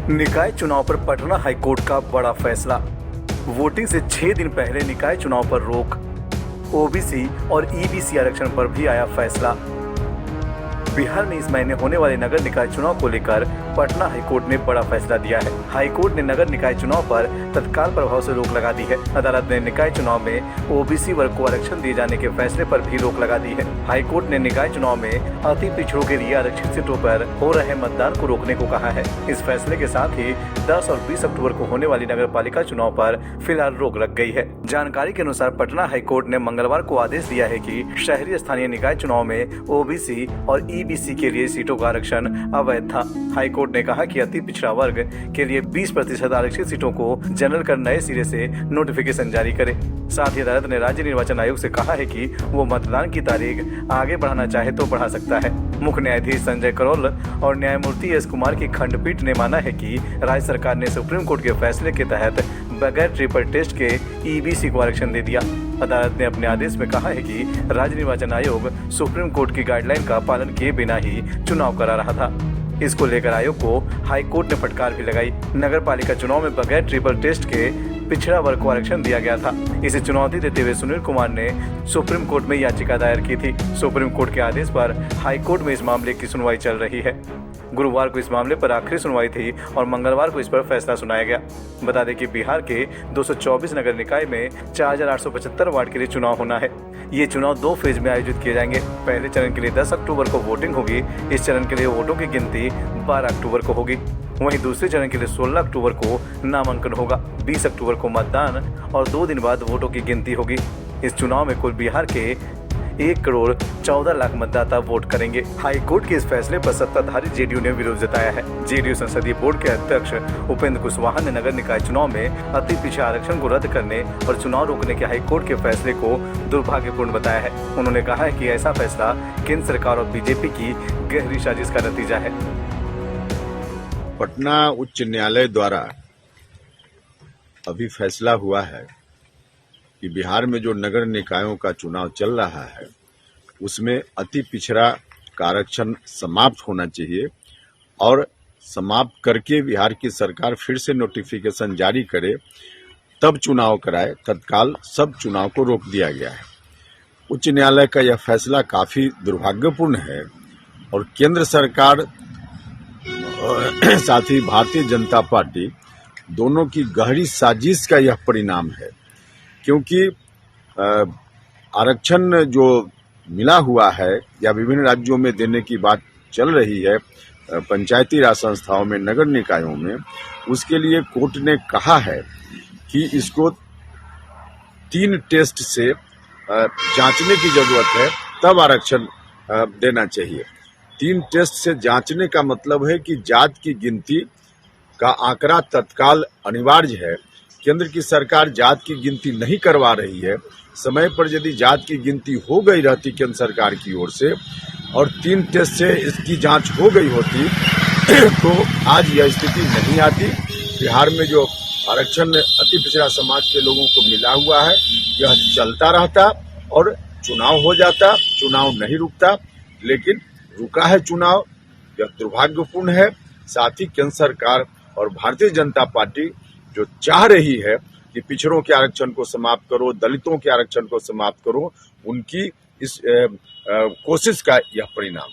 निकाय चुनाव पर पटना हाईकोर्ट का बड़ा फैसला। वोटिंग से 6 दिन पहले निकाय चुनाव पर रोक। ओबीसी और ईबीसी आरक्षण पर भी आया फैसला। बिहार में इस महीने होने वाले नगर निकाय चुनाव को लेकर पटना हाईकोर्ट ने बड़ा फैसला दिया है। हाईकोर्ट ने नगर निकाय चुनाव पर तत्काल प्रभाव से रोक लगा दी है। अदालत ने निकाय चुनाव में ओबीसी वर्ग को आरक्षण दिए जाने के फैसले पर भी रोक लगा दी है। हाईकोर्ट ने निकाय चुनाव में अति पिछड़ों के लिए आरक्षित सीटों पर हो रहे मतदान को रोकने को कहा है। इस फैसले के साथ ही 10 और 20 अक्टूबर को होने वाली नगर पालिका चुनाव पर फिलहाल रोक लग गई है। जानकारी के अनुसार पटना हाईकोर्ट ने मंगलवार को आदेश दिया है कि शहरी स्थानीय निकाय चुनाव में ओबीसी और ईबीसी के लिए सीटों का आरक्षण अवैध था। हाईकोर्ट ने कहा कि अति पिछड़ा वर्ग के लिए 20% आरक्षित सीटों को जनरल कर नए सिरे से नोटिफिकेशन जारी करे। साथ ही अदालत ने राज्य निर्वाचन आयोग से कहा है कि वो मतदान की तारीख आगे बढ़ाना चाहे तो बढ़ा सकता है। मुख्य न्यायाधीश संजय करोल और न्यायमूर्ति एस कुमार की खंडपीठ ने माना है कि राज्य सरकार ने सुप्रीम कोर्ट के फैसले के तहत बगैर ट्रिपल टेस्ट के ईबीसी को आरक्षण दे दिया। अदालत ने अपने आदेश में कहा है कि राज्य निर्वाचन आयोग सुप्रीम कोर्ट की गाइडलाइन का पालन किए बिना ही चुनाव करा रहा था। इसको लेकर आयोग को हाई कोर्ट ने फटकार भी लगाई। नगर पालिका चुनाव में बगैर ट्रिपल टेस्ट के पिछड़ा वर्ग को आरक्षण दिया गया था। इसे चुनौती देते हुए सुनील कुमार ने सुप्रीम कोर्ट में याचिका दायर की थी। सुप्रीम कोर्ट के आदेश पर हाई कोर्ट में इस मामले की सुनवाई चल रही है। गुरुवार को इस मामले पर आखिरी सुनवाई थी और मंगलवार को इस पर फैसला सुनाया गया। बता दें कि बिहार के 224 नगर निकाय में 4875 वार्ड के लिए चुनाव होना है। ये चुनाव 2 फेज में आयोजित किए जाएंगे। पहले चरण के लिए 10 अक्टूबर को वोटिंग होगी। इस चरण के लिए वोटों की गिनती 12 अक्टूबर को होगी। वहीं दूसरे चरण के लिए 16 अक्टूबर को नामांकन होगा। 20 अक्टूबर को मतदान और 2 दिन बाद वोटों की गिनती होगी। इस चुनाव में कुल बिहार के 1 करोड़ 14 लाख मतदाता वोट करेंगे। हाई कोर्ट के इस फैसले पर सत्ताधारी जेडीयू ने विरोध जताया है। जेडीयू संसदीय बोर्ड के अध्यक्ष उपेंद्र कुशवाहा ने नगर निकाय चुनाव में अति पिछड़ा आरक्षण को रद्द करने और चुनाव रोकने के हाई कोर्ट के फैसले को दुर्भाग्यपूर्ण बताया है। उन्होंने कहा है कि ऐसा फैसला केंद्र सरकार और बीजेपी की गहरी साजिश का नतीजा है। पटना उच्च न्यायालय द्वारा अभी फैसला हुआ है कि बिहार में जो नगर निकायों का चुनाव चल रहा है उसमें अति पिछड़ा का आरक्षण समाप्त होना चाहिए और समाप्त करके बिहार की सरकार फिर से नोटिफिकेशन जारी करे तब चुनाव कराए। तत्काल सब चुनाव को रोक दिया गया है। उच्च न्यायालय का यह फैसला काफी दुर्भाग्यपूर्ण है और केंद्र सरकार साथ ही भारतीय जनता पार्टी दोनों की गहरी साजिश का यह परिणाम है, क्योंकि आरक्षण जो मिला हुआ है या विभिन्न राज्यों में देने की बात चल रही है पंचायती राज संस्थाओं में, नगर निकायों में, उसके लिए कोर्ट ने कहा है कि इसको 3 टेस्ट से जांचने की जरूरत है, तब आरक्षण देना चाहिए। 3 टेस्ट से जांचने का मतलब है कि जात की गिनती का आंकड़ा तत्काल अनिवार्य है। केंद्र की सरकार जात की गिनती नहीं करवा रही है। समय पर यदि जात की गिनती हो गई रहती केंद्र सरकार की ओर से और 3 टेस्ट से इसकी जांच हो गई होती तो आज यह स्थिति नहीं आती। बिहार में जो आरक्षण अति पिछड़ा समाज के लोगों को मिला हुआ है यह चलता रहता और चुनाव हो जाता, चुनाव नहीं रुकता। लेकिन रुका है चुनाव, यह दुर्भाग्यपूर्ण है। साथ ही केंद्र सरकार और भारतीय जनता पार्टी जो चाह रही है कि पिछड़ों के आरक्षण को समाप्त करो, दलितों के आरक्षण को समाप्त करो, उनकी इस कोशिश का यह परिणाम।